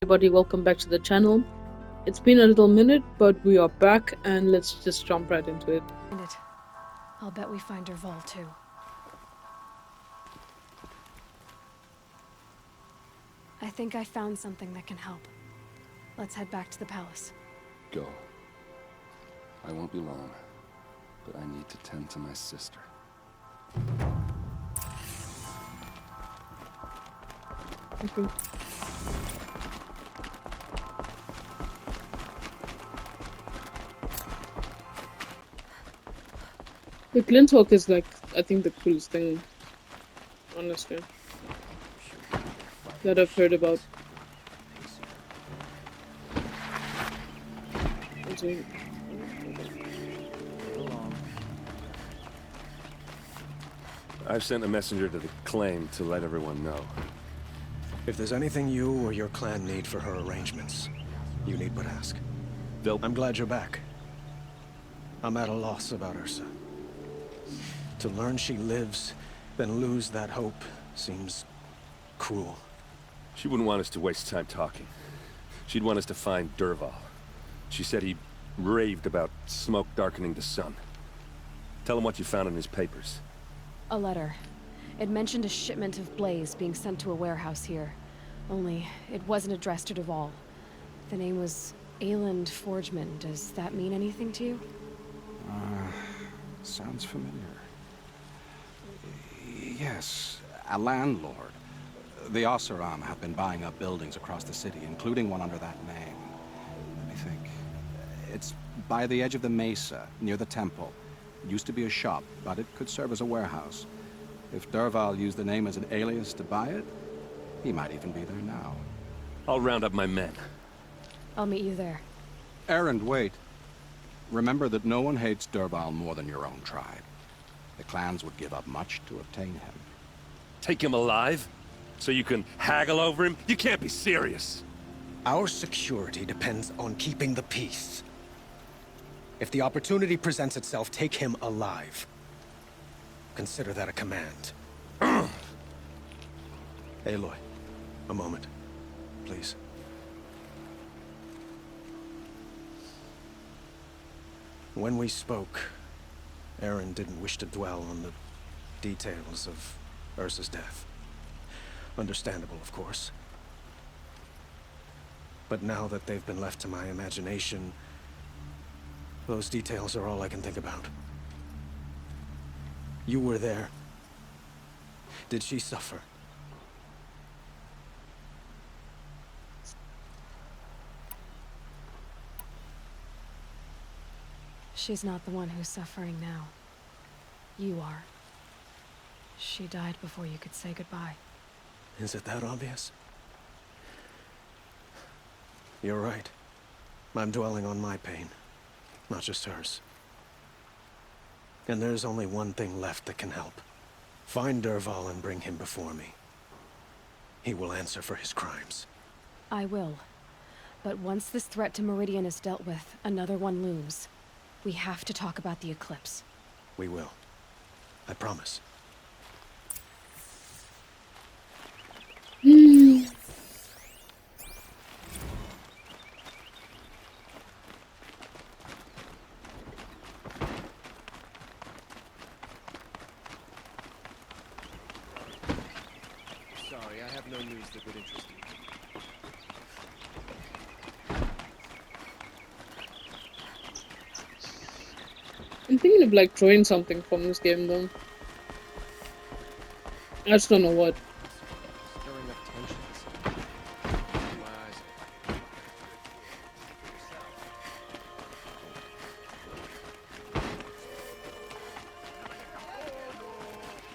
everybody, welcome back to the channel. It's been a little minute, but we are back and let's just jump right into it. I'll bet we find Derval too. I think I found something that can help. Let's head back to the palace. Go. I won't be long, but I need to tend to my sister. Okay. The glint hawk is like, I think, the coolest thing, honestly, that I've heard about. I've sent a messenger to the claim to let everyone know. If there's anything you or your clan need for her arrangements, you need but ask. I'm glad you're back. I'm at a loss about Ursa. To learn she lives, then lose that hope, seems cruel. She wouldn't want us to waste time talking. She'd want us to find Derval. She said he raved about smoke darkening the sun. Tell him what you found in his papers. A letter. It mentioned a shipment of blaze being sent to a warehouse here. Only, it wasn't addressed to Derval. The name was Ayland Forgeman. Does that mean anything to you? Sounds familiar. Yes, a landlord. The Oseram have been buying up buildings across the city, including one under that name. Let me think. It's by the edge of the mesa, near the temple. It used to be a shop, but it could serve as a warehouse. If Derval used the name as an alias to buy it, he might even be there now. I'll round up my men. I'll meet you there. Erend, wait. Remember that no one hates Derval more than your own tribe. The clans would give up much to obtain him. Take him alive? So you can haggle over him? You can't be serious. Our security depends on keeping the peace. If the opportunity presents itself, take him alive. Consider that a command. Aloy, a moment, please. When we spoke, Aaron didn't wish to dwell on the details of Ursa's death. Understandable, of course. But now that they've been left to my imagination, those details are all I can think about. You were there. Did she suffer? She's not the one who's suffering now. You are. She died before you could say goodbye. Is it that obvious? You're right. I'm dwelling on my pain, not just hers. And there's only one thing left that can help. Find Derval and bring him before me. He will answer for his crimes. I will. But once this threat to Meridian is dealt with, another one looms. We have to talk about the eclipse. We will. I promise. Sorry, I have no news that would interest you. I'm thinking of like drawing something from this game though. I just don't know what. Stirring up tensions. My eyes.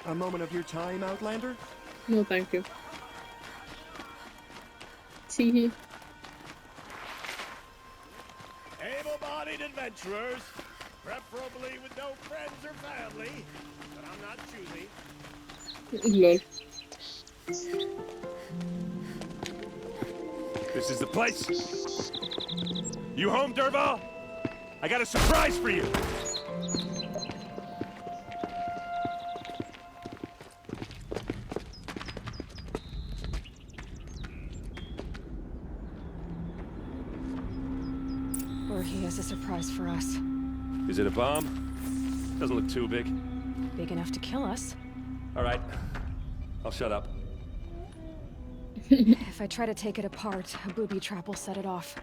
A moment of your time, Outlander? No, thank you. Teehee. Able-bodied adventurers, preferably with no friends or family, but I'm not choosy. Lol. This is the place. You home, Derval? I got a surprise for you. has a surprise for us. Is it a bomb? Doesn't look too big. Big enough to kill us. All right. I'll shut up. If I try to take it apart, a booby trap will set it off.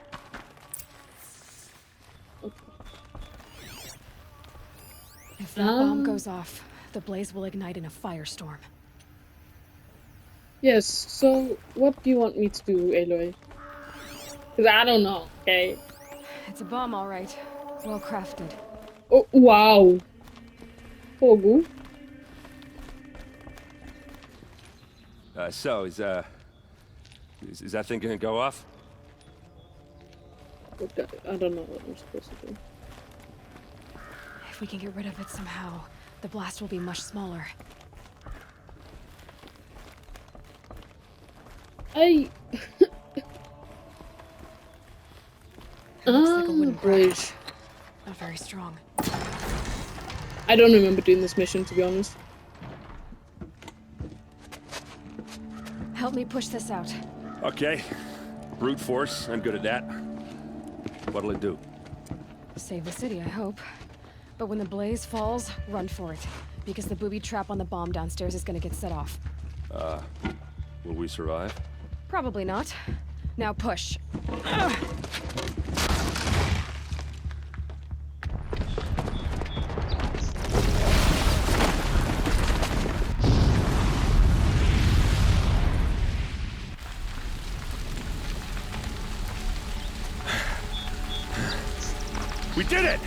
If that bomb goes off, the blaze will ignite in a firestorm. Yes, so what do you want me to do, Aloy? Because I don't know, okay? It's a bomb, all right. Well crafted. Oh, wow. Fogo. So, is that thing gonna go off? Okay, I don't know what I'm supposed to do. If we can get rid of it somehow, the blast will be much smaller. It looks like a wooden bridge. bracket. Not very strong. I don't remember doing this mission, to be honest. Help me push this out. Okay. Brute force. I'm good at that. What'll it do? Save the city, I hope. But when the blaze falls, run for it. Because the booby trap on the bomb downstairs is gonna get set off. Will we survive? Probably not. Now push. We did it!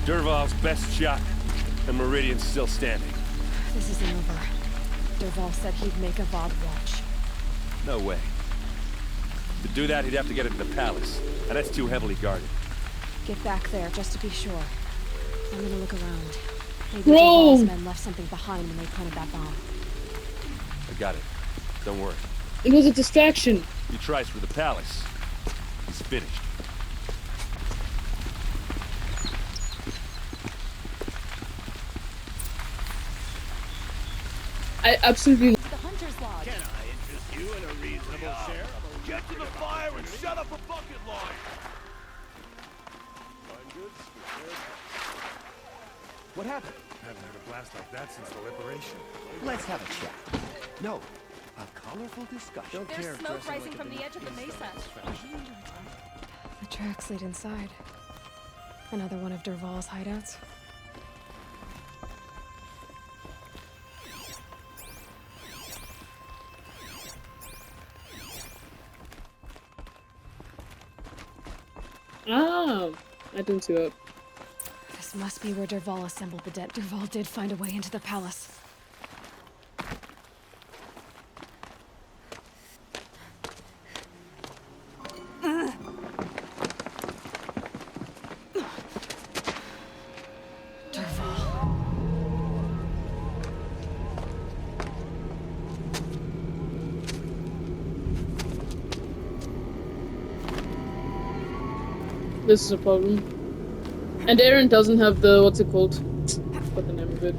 Dervahl's best shot, and Meridian's still standing. This isn't over. Dervahl said he'd make a VOD watch. No way. To do that, he'd have to get it to the palace, and that's too heavily guarded. Get back there, just to be sure. I'm gonna look around. Maybe Bro! Dervahl's men left something behind when they planted that bomb. I got it. Don't worry. It was a distraction. He tries for the palace. He's finished. I absolutely... The Hunter's Lodge. Can I interest you in a reasonable share? Get to the fire and shut up a bucket line! What happened? Haven't heard a blast like that since the liberation. Let's have a chat. No, a colorful discussion. Don't There's care smoke dressing rising like from a the edge of the mesa. The tracks lead inside. Another one of Dervahl's hideouts. Ah, I didn't see that. This must be where Dervahl assembled the dead. Dervahl did find a way into the palace. Dervahl. This is a problem. And Aaron doesn't have the... what's it called? What's the name of it?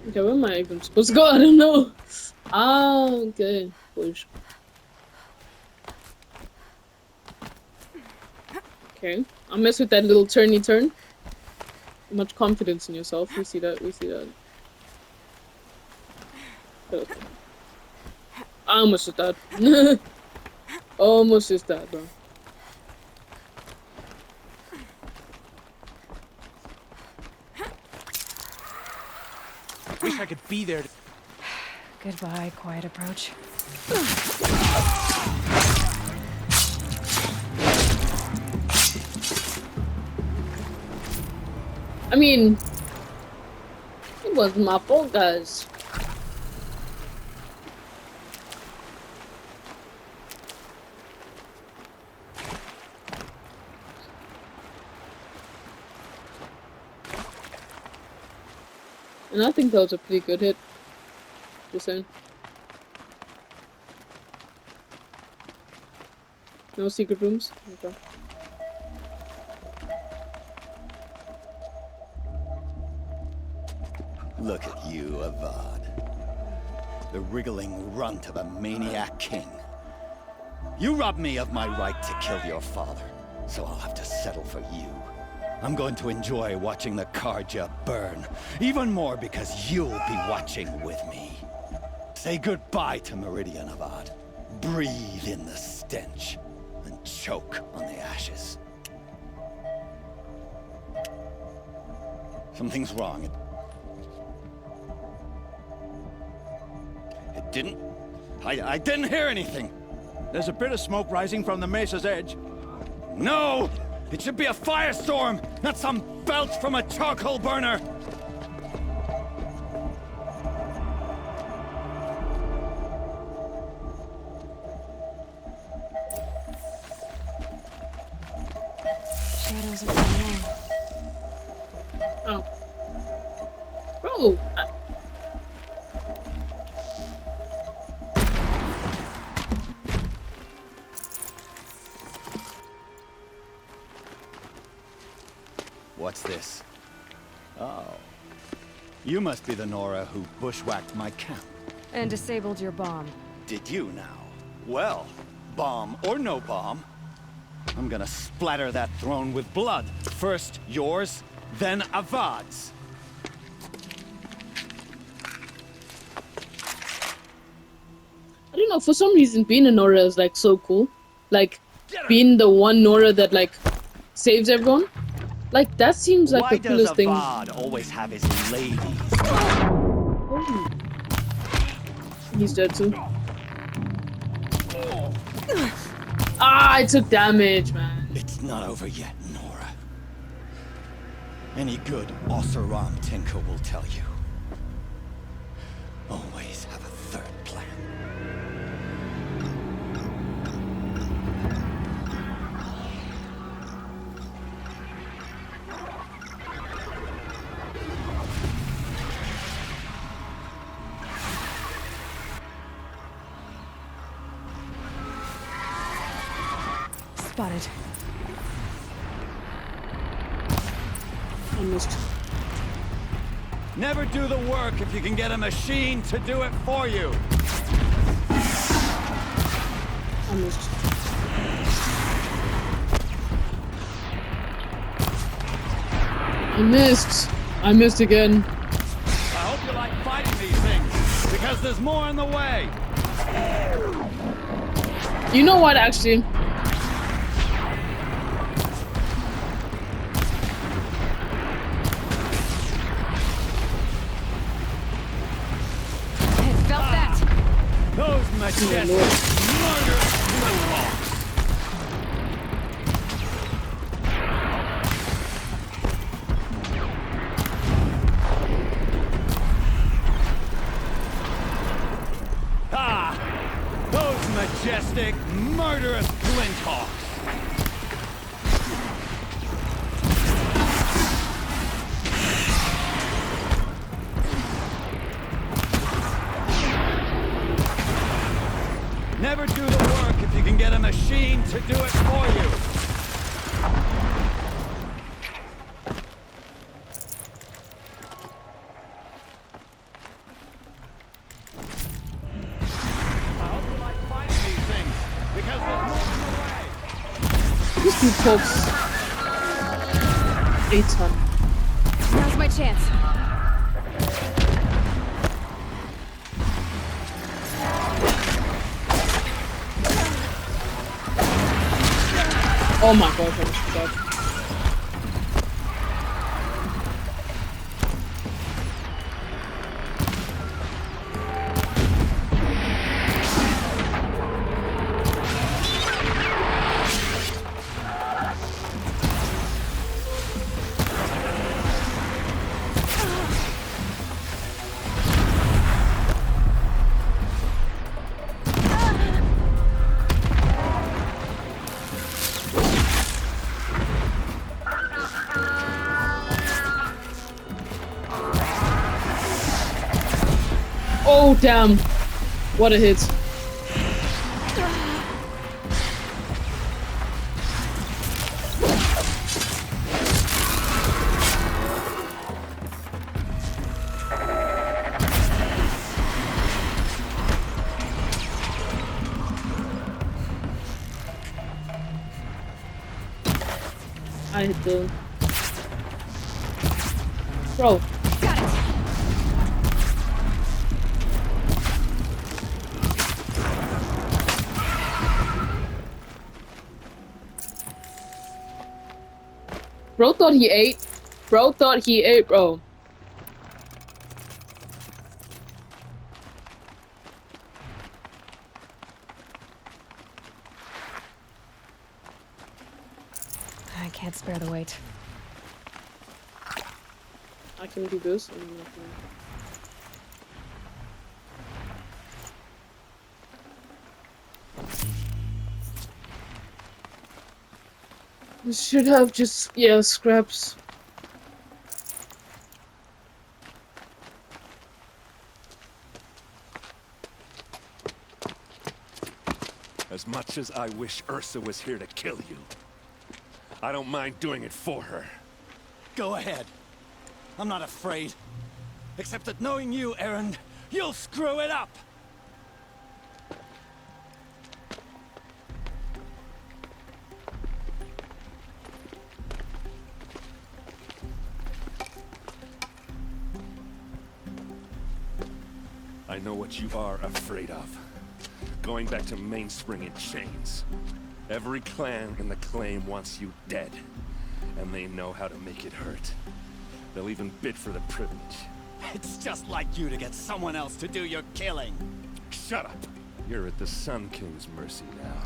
Okay, where am I even supposed to go? I don't know. Ah, okay. Push. Okay. I'll mess with that little turny turn. Much confidence in yourself. We see that. We see that. Okay. I almost did that. Almost is that, bro. Wish I could be there to... Goodbye, quiet approach. I mean, it wasn't my fault, guys. And I think that was a pretty good hit. Just saying. No secret rooms? Okay. Look at you, Avad. The wriggling runt of a maniac king. You robbed me of my right to kill your father. so I'll have to settle for you. I'm going to enjoy watching the Karja burn, even more because you'll be watching with me. Say goodbye to Meridian Avad. Breathe in the stench, and choke on the ashes. Something's wrong. It didn't... I didn't hear anything. There's a bit of smoke rising from the mesa's edge. No! It should be a firestorm, not some belch from a charcoal burner! Shadows are coming in. Oh. Bro! What's this? Oh. You must be the Nora who bushwhacked my camp. And disabled your bomb. Did you now? Well, bomb or no bomb, I'm gonna splatter that throne with blood. First yours, then Avad's. I don't know, for some reason being a Nora is like so cool. Like being the one Nora that like saves everyone. Like that seems like the coolest thing. Why does Avad always have his ladies? Oh. He's dead too. Ah, I took damage, man. It's not over yet, Nora. Any good Oseram Tinker will tell you. Always have a third plan. Spotted. I missed. Never do the work if you can get a machine to do it for you. I missed. I missed. I missed again. I hope you like fighting these things, because there's more in the way. You know what, actually? Those majestic murderous blowhawks! Ah! Those majestic, murderous flinthawks! Never do the work if you can get a machine to do it for you. I hope you like fighting these things, because there's more in the way. These two folks. A ton. Now's my chance. Oh my god, I just forgot. Oh damn! What a hit. I hit the... Bro. Got it. Bro thought he ate. Bro thought he ate, bro. I can't spare the weight. I can do this. This should have just, yeah, scraps. As much as I wish Ursa was here to kill you, I don't mind doing it for her. Go ahead. I'm not afraid. Except that knowing you, Aaron, you'll screw it up! I know what you are afraid of. Going back to Mainspring in chains. Every clan in the claim wants you dead. And they know how to make it hurt. They'll even bid for the privilege. It's just like you to get someone else to do your killing. Shut up! You're at the Sun King's mercy now.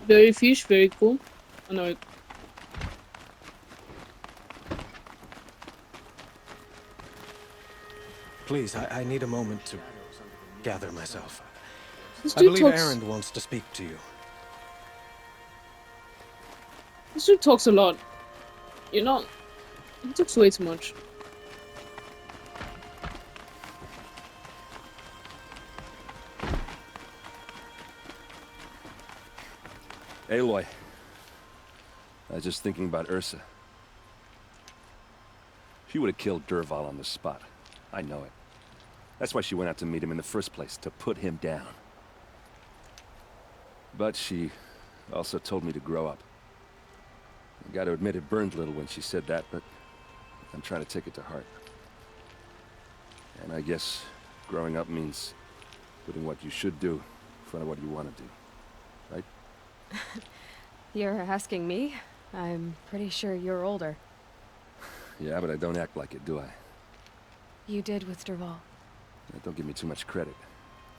Very fish, very cool. I know it. Please, I need a moment to gather myself. This I dude believe talks. Aaron wants to speak to you. This dude talks a lot. You know, he talks way too much. Aloy. I was just thinking about Ursa. She would have killed Dervahl on the spot. I know it. That's why she went out to meet him in the first place, to put him down. But she also told me to grow up. I gotta admit it burned a little when she said that, but I'm trying to take it to heart. And I guess growing up means putting what you should do in front of what you want to do. Right? You're asking me? I'm pretty sure you're older. Yeah, but I don't act like it, do I? You did with Dervahl. Don't give me too much credit.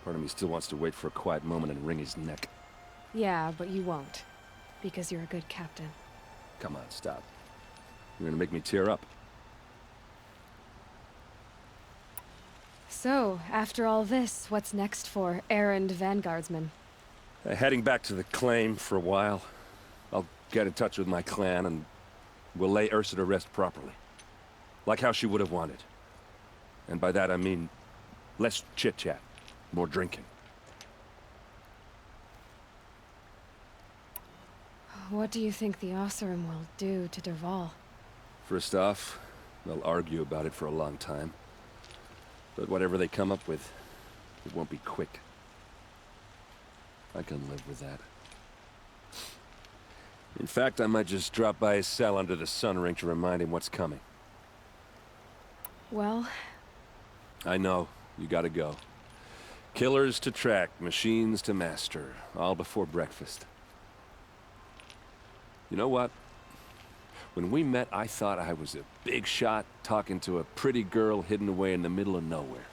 Part of me still wants to wait for a quiet moment and wring his neck. Yeah, but you won't. Because you're a good captain. Come on, stop. You're gonna make me tear up. So, after all this, what's next for errand vanguardsman? Heading back to the claim for a while. I'll get in touch with my clan and we'll lay Ursa to rest properly. Like how she would have wanted. And by that I mean less chit-chat, more drinking. What do you think the Oseram will do to Dervahl? First off, they'll argue about it for a long time. But whatever they come up with, it won't be quick. I can live with that. In fact, I might just drop by his cell under the sun ring to remind him what's coming. Well... I know. You gotta go. Killers to track, machines to master. All before breakfast. You know what? When we met, I thought I was a big shot talking to a pretty girl hidden away in the middle of nowhere.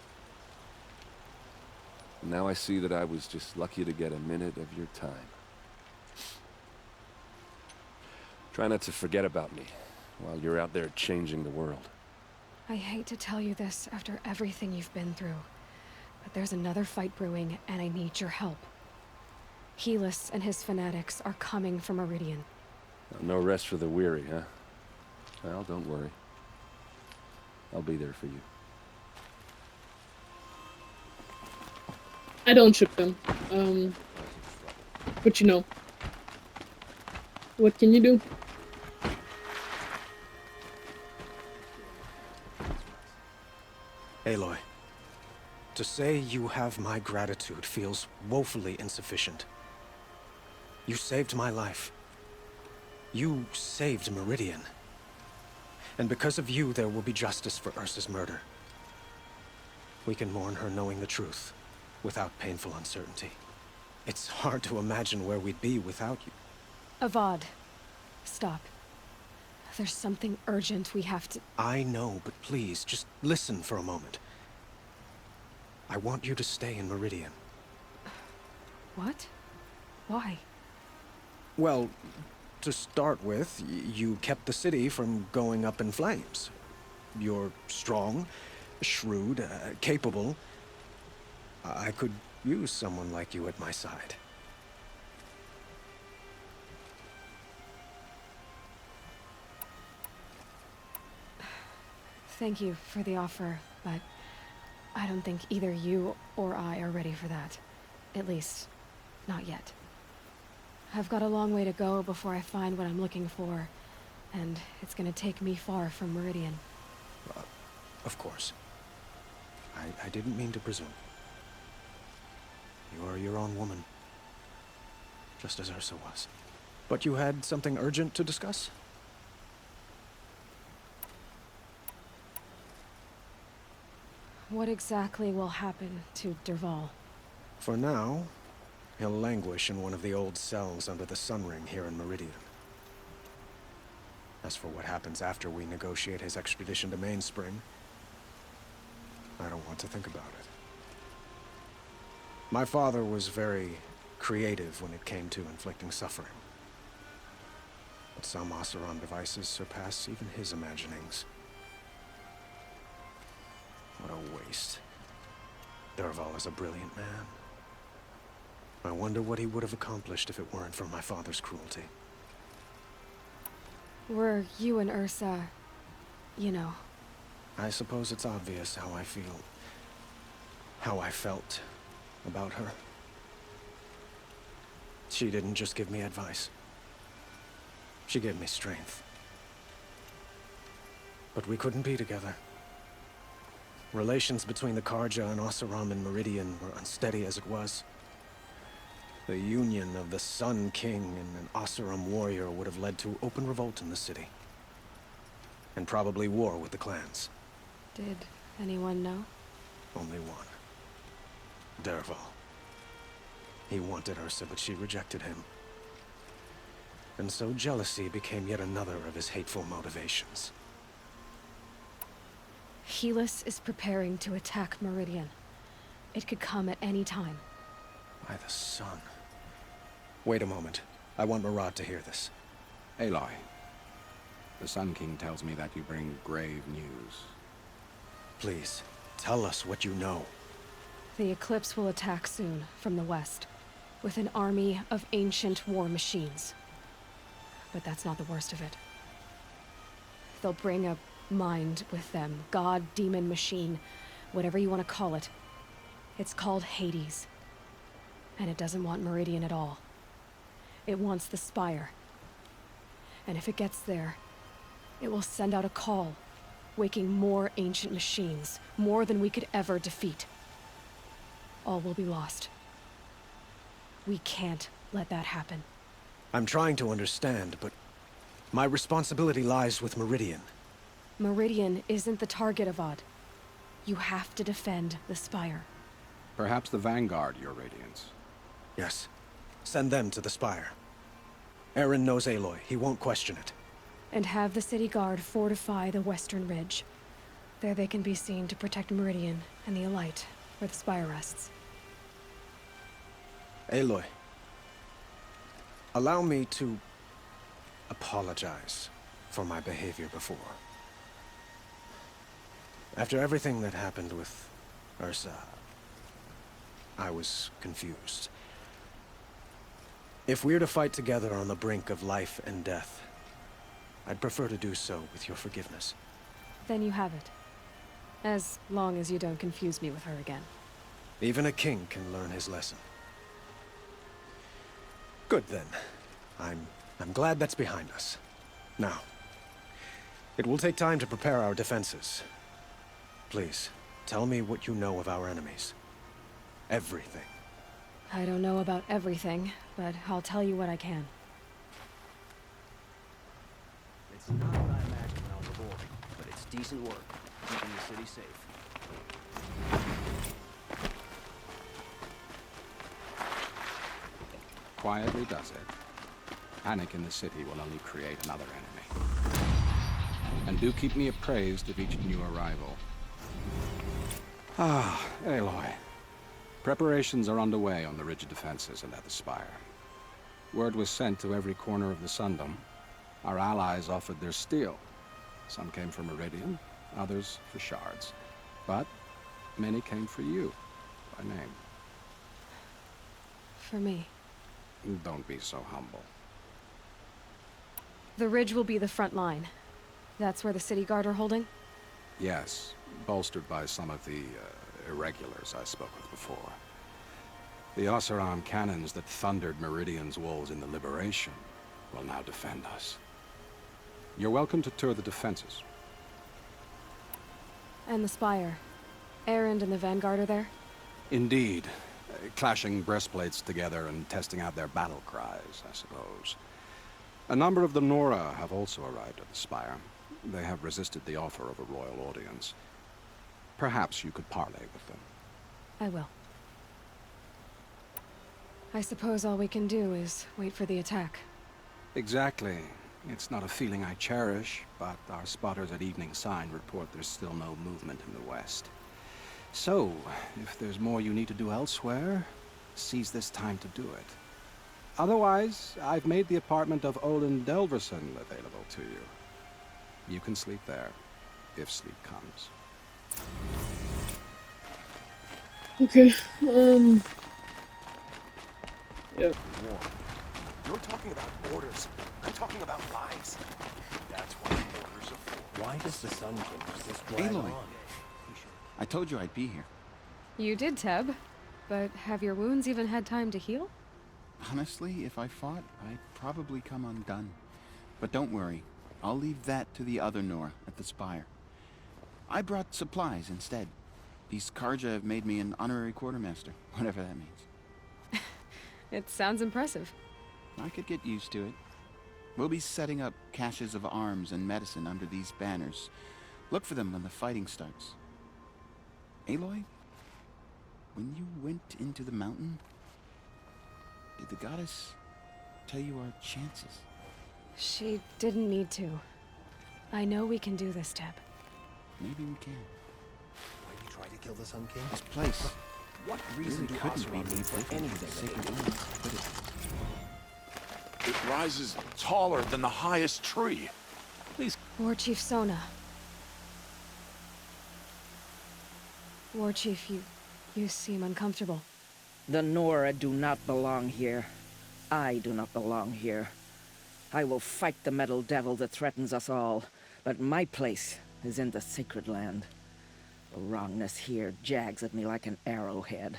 Now I see that I was just lucky to get a minute of your time. Try not to forget about me while you're out there changing the world. I hate to tell you this after everything you've been through, but there's another fight brewing and I need your help. Helis and his fanatics are coming for Meridian. No rest for the weary, huh? Well, don't worry. I'll be there for you. I don't ship them. But you know, what can you do? Aloy, to say you have my gratitude feels woefully insufficient. You saved my life. You saved Meridian. And because of you, there will be justice for Ursa's murder. We can mourn her knowing the truth, without painful uncertainty. It's hard to imagine where we'd be without you. Avad, stop. There's something urgent we have to... I know, but please, just listen for a moment. I want you to stay in Meridian. What? Why? Well, to start with, you kept the city from going up in flames. You're strong, shrewd, capable. I could use someone like you at my side. Thank you for the offer, but I don't think either you or I are ready for that. At least, not yet. I've got a long way to go before I find what I'm looking for, and it's gonna take me far from Meridian. Of course. I didn't mean to presume. You are your own woman, just as Ursa was. But you had something urgent to discuss? What exactly will happen to Dervahl? For now, he'll languish in one of the old cells under the Sun Ring here in Meridian. As for what happens after we negotiate his extradition to Mainspring, I don't want to think about it. My father was very creative when it came to inflicting suffering. But some Oseram devices surpass even his imaginings. What a waste. Dervahl is a brilliant man. I wonder what he would have accomplished if it weren't for my father's cruelty. Were you and Ursa, you know... I suppose it's obvious how I feel. How I felt about her. She didn't just give me advice. She gave me strength. But we couldn't be together. Relations between the Karja and Oseram in Meridian were unsteady as it was. The union of the Sun King and an Oseram warrior would have led to open revolt in the city. And probably war with the clans. Did anyone know? Only one. Dervahl. He wanted Ursa, but she rejected him. And so jealousy became yet another of his hateful motivations. Helis is preparing to attack Meridian. It could come at any time. By the sun. Wait a moment. I want Murad to hear this. Aloy, the Sun King tells me that you bring grave news. Please, tell us what you know. The Eclipse will attack soon, from the west, with an army of ancient war machines. But that's not the worst of it. They'll bring a mind with them, god, demon, machine, whatever you want to call it. It's called Hades. And it doesn't want Meridian at all. It wants the Spire. And if it gets there, it will send out a call, waking more ancient machines, more than we could ever defeat. All will be lost. We can't let that happen. I'm trying to understand, but my responsibility lies with Meridian. Meridian isn't the target, Avad. You have to defend the Spire. Perhaps the Vanguard, Your Radiance. Yes. Send them to the Spire. Eren knows Aloy. He won't question it. And have the city guard fortify the western ridge. There they can be seen to protect Meridian and the Elite, where the Spire rests. Aloy. Allow me to apologize for my behavior before. After everything that happened with Ursa, I was confused. If we're to fight together on the brink of life and death, I'd prefer to do so with your forgiveness. Then you have it. As long as you don't confuse me with her again. Even a king can learn his lesson. Good then. I'm glad that's behind us. Now, it will take time to prepare our defenses. Please, tell me what you know of our enemies. Everything. I don't know about everything, but I'll tell you what I can. It's not what I imagined when I was aboard, but it's decent work, keeping the city safe. Quietly does it. Panic in the city will only create another enemy. And do keep me appraised of each new arrival. Ah, Aloy. Preparations are underway on the rigid defenses and at the spire. Word was sent to every corner of the Sundom. Our allies offered their steel. Some came for Meridian, others for shards. But many came for you, by name. For me. Don't be so humble. The ridge will be the front line. That's where the city guard are holding? Yes, bolstered by some of the irregulars I spoke with before. The Oseram cannons that thundered Meridian's walls in the Liberation will now defend us. You're welcome to tour the defenses. And the spire. Erend and the Vanguard are there? Indeed. Clashing breastplates together and testing out their battle cries, I suppose. A number of the Nora have also arrived at the spire. They have resisted the offer of a royal audience. Perhaps you could parley with them. I will. I suppose all we can do is wait for the attack. Exactly. It's not a feeling I cherish, but our spotters at Evening Sign report there's still no movement in the west. So, if there's more you need to do elsewhere, seize this time to do it. Otherwise, I've made the apartment of Olin Delverson available to you. You can sleep there, if sleep comes. Okay, yeah. You're talking about orders. I'm talking about lives. That's what orders are for. Why does the Sun King persist right Aloy. on? I told you I'd be here. You did, Teb. But have your wounds even had time to heal? Honestly, if I fought, I'd probably come undone. But don't worry. I'll leave that to the other Nora at the spire. I brought supplies instead. These Karja have made me an honorary quartermaster, whatever that means. It sounds impressive. I could get used to it. We'll be setting up caches of arms and medicine under these banners. Look for them when the fighting starts. Aloy, when you went into the mountain, did the goddess tell you our chances? She didn't need to. I know we can do this, Teb. Maybe we can. Why you try to kill the Sun King? This place What reason really do couldn't be Oseram made need for different anything for the that sacred they do? lands, could it? It rises taller than the highest tree. War Chief Sona. War Chief, you seem uncomfortable. The Nora do not belong here. I do not belong here. I will fight the metal devil that threatens us all, but my place is in the sacred land. The wrongness here jags at me like an arrowhead.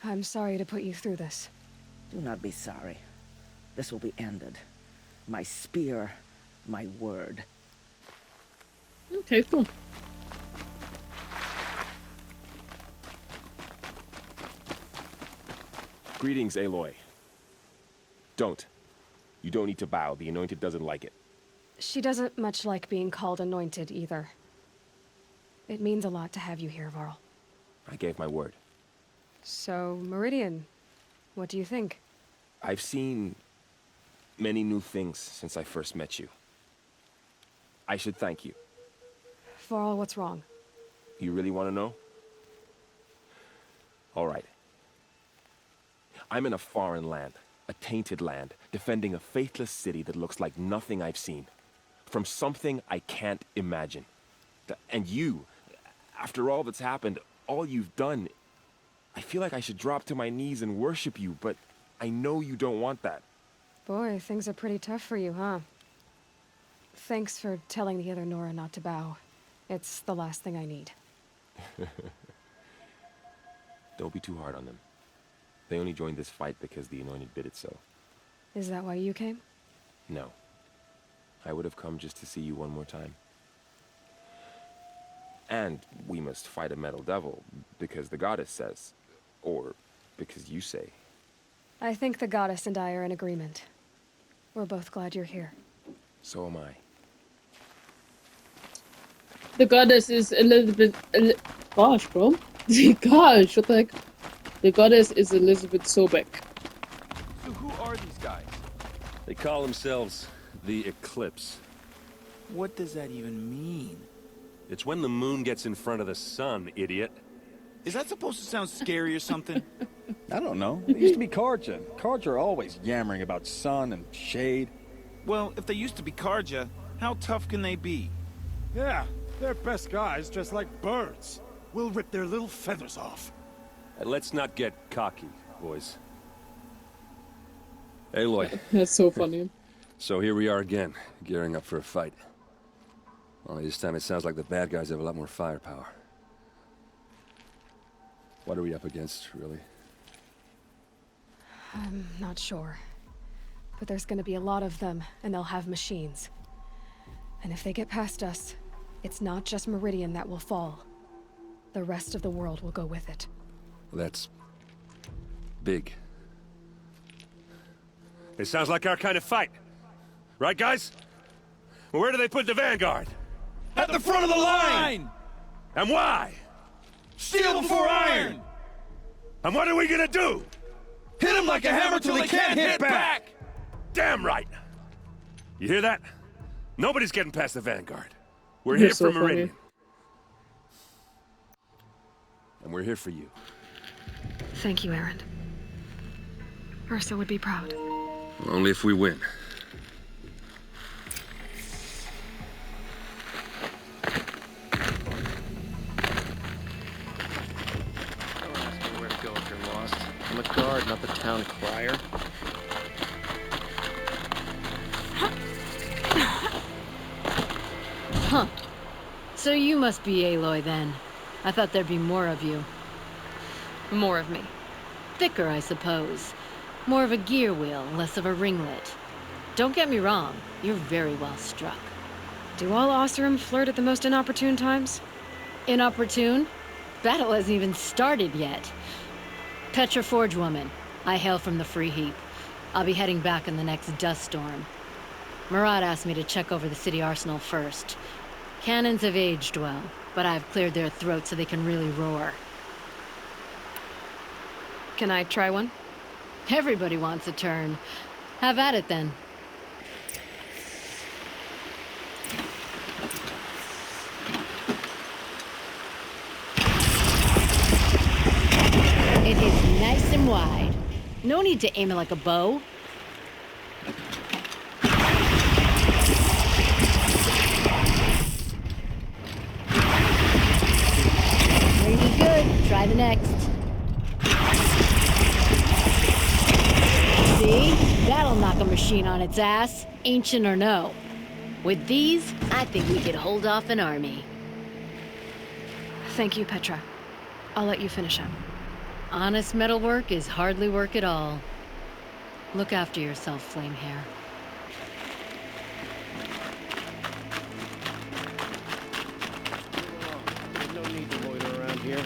I'm sorry to put you through this. Do not be sorry. This will be ended. My spear, my word. Okay, cool. Greetings, Aloy. Don't. You don't need to bow. The Anointed doesn't like it. She doesn't much like being called anointed, either. It means a lot to have you here, Varl. I gave my word. So, Meridian, what do you think? I've seen many new things since I first met you. I should thank you. Varl, what's wrong? You really want to know? All right. I'm in a foreign land, a tainted land, defending a faithless city that looks like nothing I've seen. From something I can't imagine. And you, after all that's happened, all you've done, I feel like I should drop to my knees and worship you, but I know you don't want that. Boy, things are pretty tough for you, huh? Thanks for telling the other Nora not to bow. It's the last thing I need. Don't be too hard on them. They only joined this fight because the Anointed bid it so. Is that why you came? No. I would have come just to see you one more time. And we must fight a metal devil, because the goddess says. Or because you say. I think the goddess and I are in agreement. We're both glad you're here. So am I. The goddess is Elizabeth. Gosh, bro. Gosh, what the heck? The goddess is Elizabeth Sobeck. So who are these guys? They call themselves the Eclipse. What does that even mean? It's when the moon gets in front of the sun, idiot. Is that supposed to sound scary or something? I don't know. It used to be Karja. Karja are always yammering about sun and shade. Well, if they used to be Karja, how tough can they be? Yeah, they're best guys dressed like birds. We'll rip their little feathers off. Let's not get cocky, boys. Aloy. That's so funny. So here we are again, gearing up for a fight. Only this time it sounds like the bad guys have a lot more firepower. What are we up against, really? I'm not sure. But there's gonna be a lot of them, and they'll have machines. And if they get past us, it's not just Meridian that will fall. The rest of the world will go with it. Well, that's big. It sounds like our kind of fight. Right, guys? Well, where do they put the vanguard? At the front of the line! And why? Steel before iron! And what are we gonna do? Hit them like a hammer till they can't hit back! Damn right! You hear that? Nobody's getting past the vanguard. We're You're here so for Meridian. funny. And we're here for you. Thank you, Aaron. Ursa would be proud. Only if we win. Don't ask me where to go if you're lost. I'm a guard, not the town crier. Huh. So you must be Aloy then. I thought there'd be more of you. More of me. Thicker, I suppose. More of a gear wheel, less of a ringlet. Don't get me wrong, you're very well struck. Do all Oseram flirt at the most inopportune times? Inopportune? Battle hasn't even started yet. Petra Forge woman. I hail from the Free Heap. I'll be heading back in the next dust storm. Murad asked me to check over the city arsenal first. Cannons have aged well, but I've cleared their throats so they can really roar. Can I try one? Everybody wants a turn. Have at it then. It hits nice and wide. No need to aim it like a bow. Pretty good. Try the next. See? That'll knock a machine on its ass, ancient or no. With these, I think we could hold off an army. Thank you, Petra. I'll let you finish up. Honest metalwork is hardly work at all. Look after yourself, Flamehair. There's no need to loiter around here.